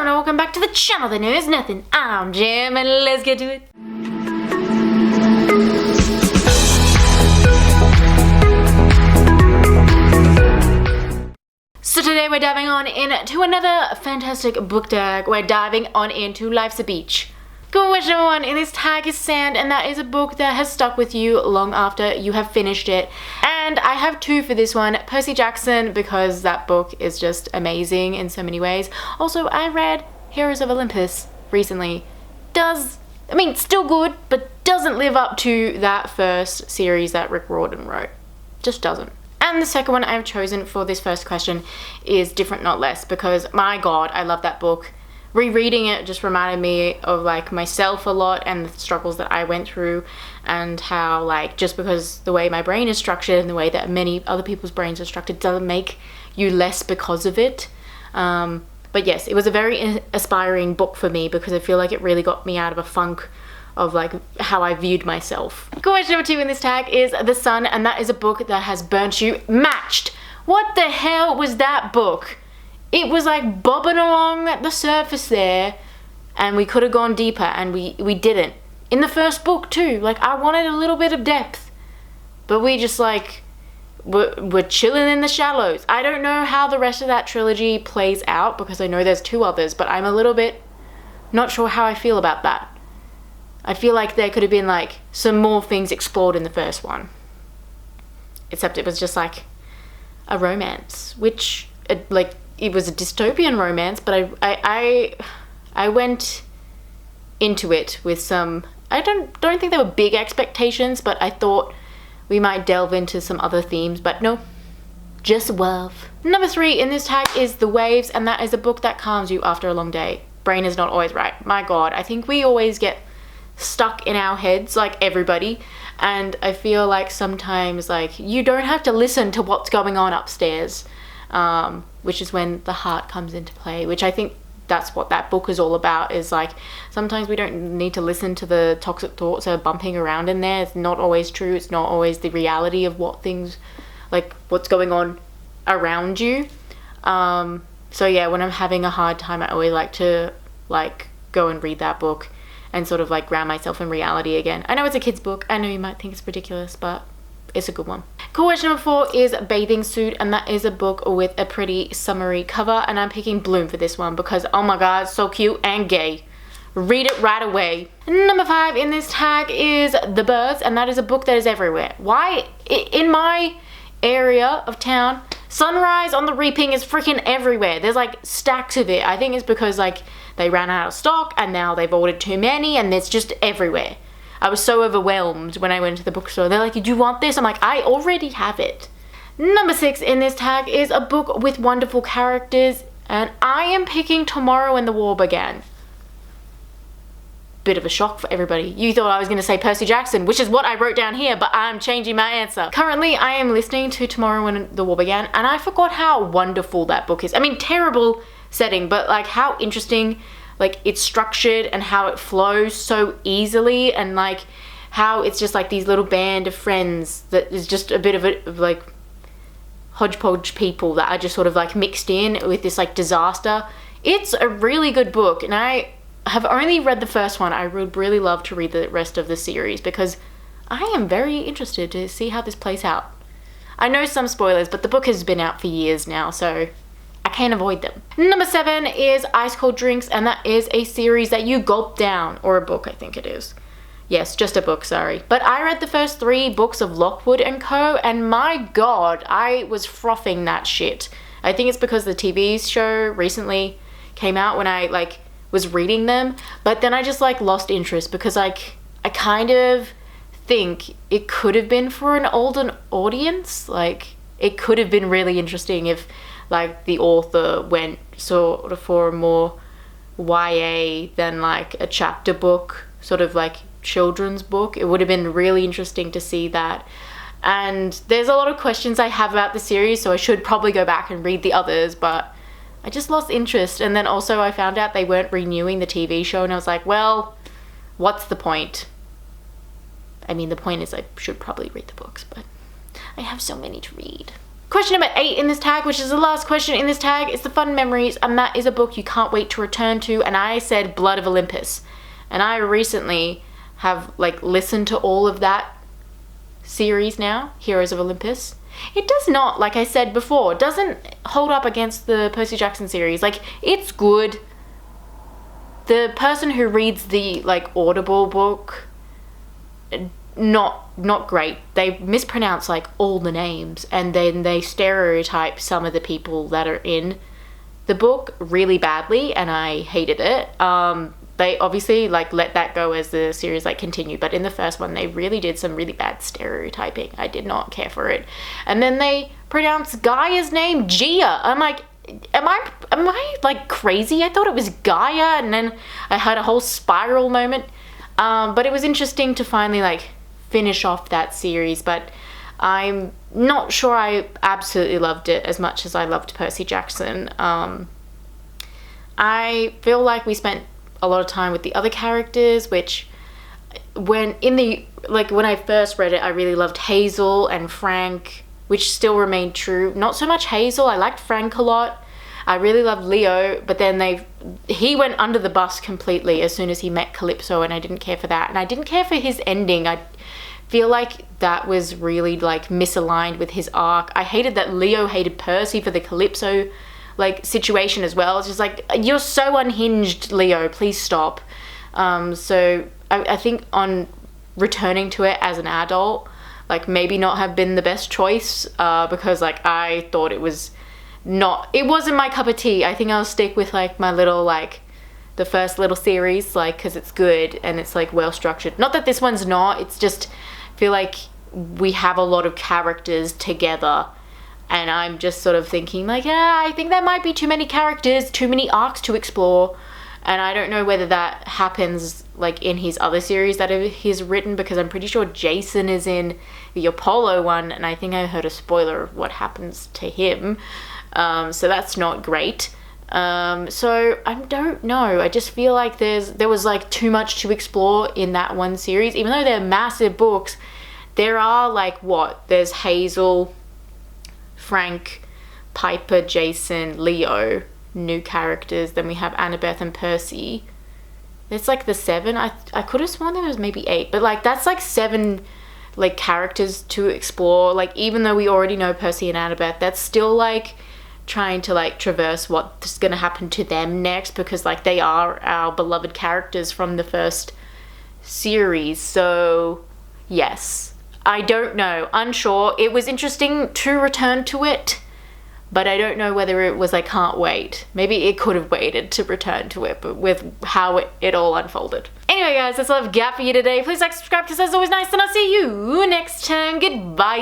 and welcome back to the channel that knows nothing. I'm Jim and let's get to it. So today we're diving on into another fantastic book tag. We're diving on into Life's a Beach. Question number 1 in this tag is Sand, and that is a book that has stuck with you long after you have finished it. And I have 2 for this one. Percy Jackson, because that book is just amazing in so many ways. Also, I read Heroes of Olympus recently. Still good, but doesn't live up to that first series that Rick Riordan wrote. Just doesn't. And the second one I've chosen for this first question is Different Not Less, because my god, I love that book. Rereading it just reminded me of like myself a lot and the struggles that I went through, and how like just because the way my brain is structured and the way that many other people's brains are structured doesn't make you less because of it. But yes, it was a very aspiring book for me because I feel like it really got me out of a funk of like how I viewed myself. Question number 2 in this tag is The Sun, and that is a book that has burnt you. Matched. What the hell was that book? It was like bobbing along at the surface there, and we could have gone deeper, and we didn't. In the first book too, like I wanted a little bit of depth, but we just like we're chilling in the shallows. I don't know how the rest of that trilogy plays out because I know there's 2 others, but I'm a little bit not sure how I feel about that. I feel like there could have been like some more things explored in the first one, except it was just like a romance, which it was a dystopian romance, but I went into it with some, I don't think they were big expectations, but I thought we might delve into some other themes, but no, just love. Number 3 in this tag is The Waves, and that is a book that calms you after a long day. Brain is not always right. My god, I think we always get stuck in our heads, like everybody, and I feel like sometimes like you don't have to listen to what's going on upstairs, which is when the heart comes into play, which I think that's what that book is all about, is like sometimes we don't need to listen to the toxic thoughts that are bumping around in there. It's not always true. It's not always the reality of what's going on around you. So yeah, when I'm having a hard time, I always like to like go and read that book and sort of like ground myself in reality again. I know it's a kid's book. I know you might think it's ridiculous, but it's a good one. Question number 4 is Bathing Suit, and that is a book with a pretty summery cover, and I'm picking Bloom for this one because oh my god, so cute and gay. Read it right away. Number 5 in this tag is The Birds, and that is a book that is everywhere. Why? In my area of town, Sunrise on the Reaping is freaking everywhere. There's like stacks of it. I think it's because like they ran out of stock and now they've ordered too many, and it's just everywhere. I was so overwhelmed when I went to the bookstore. They're like, do you want this? I'm like, I already have it. Number 6 in this tag is a book with wonderful characters, and I am picking Tomorrow When the War Began. Bit of a shock for everybody. You thought I was going to say Percy Jackson, which is what I wrote down here, but I'm changing my answer. Currently, I am listening to Tomorrow When the War Began, and I forgot how wonderful that book is. I mean, terrible setting, but like how interesting like it's structured and how it flows so easily, and like how it's just like these little band of friends that is just a bit of like hodgepodge people that are just sort of like mixed in with this like disaster. It's a really good book, and I have only read the first one. I would really love to read the rest of the series because I am very interested to see how this plays out. I know some spoilers, but the book has been out for years now, so I can't avoid them. Number 7 is Ice Cold Drinks, and that is a series that you gulp down, or a book, I think it is. Yes, just a book, sorry. But I read the first 3 books of Lockwood & Co., and my god, I was frothing that shit. I think it's because the TV show recently came out when I like was reading them, but then I just like lost interest because like I kind of think it could have been for an older audience. Like it could have been really interesting if like the author went sort of for a more YA than like a chapter book, sort of like children's book. It would have been really interesting to see that. And there's a lot of questions I have about the series, so I should probably go back and read the others, but I just lost interest. And then also I found out they weren't renewing the TV show, and I was like, well, what's the point? I mean, the point is I should probably read the books, but I have so many to read. Question number 8 in this tag, which is the last question in this tag, is The Fun Memories, and that is a book you can't wait to return to, and I said Blood of Olympus. And I recently have like listened to all of that series now, Heroes of Olympus. It does not, like I said before, doesn't hold up against the Percy Jackson series. Like, it's good. The person who reads the like Audible book, not great. They mispronounce like all the names, and then they stereotype some of the people that are in the book really badly, and I hated it. They obviously like let that go as the series like continued, but in the first one they really did some really bad stereotyping. I did not care for it. And then they pronounce Gaia's name Gia. I'm like, am I like crazy? I thought it was Gaia, and then I had a whole spiral moment. But it was interesting to finally like finish off that series, but I'm not sure I absolutely loved it as much as I loved Percy Jackson. I feel like we spent a lot of time with the other characters, which when I first read it, I really loved Hazel and Frank, which still remained true. Not so much Hazel. I liked Frank a lot. I really loved Leo, but then he went under the bus completely as soon as he met Calypso, and I didn't care for that. And I didn't care for his ending. I feel like that was really like misaligned with his arc. I hated that Leo hated Percy for the Calypso like situation as well. It's just like, you're so unhinged, Leo, please stop. So I think on returning to it as an adult, like maybe not have been the best choice, because like I thought it wasn't my cup of tea. I think I'll stick with like my little like the first little series, like, because it's good and it's like well structured. Not that this one's not, it's just I feel like we have a lot of characters together, and I'm just sort of thinking like, I think that might be too many characters, too many arcs to explore. And I don't know whether that happens like in his other series that he's written, because I'm pretty sure Jason is in the Apollo one, and I think I heard a spoiler of what happens to him. So that's not great. So I don't know. I just feel like there was like too much to explore in that one series. Even though they're massive books, there are like there's Hazel, Frank, Piper, Jason, Leo, new characters. Then we have Annabeth and Percy. It's like the 7. I could have sworn there was maybe 8, but like that's like 7 like characters to explore. Like, even though we already know Percy and Annabeth, that's still like trying to like traverse what's gonna happen to them next, because like they are our beloved characters from the first series. So yes, I don't know, unsure. It was interesting to return to it, but I don't know whether it was I can't wait. Maybe it could have waited to return to it, but with how it all unfolded. Anyway guys, that's all I've got for you today. Please like, subscribe, because that's always nice, and I'll see you next time. Goodbye.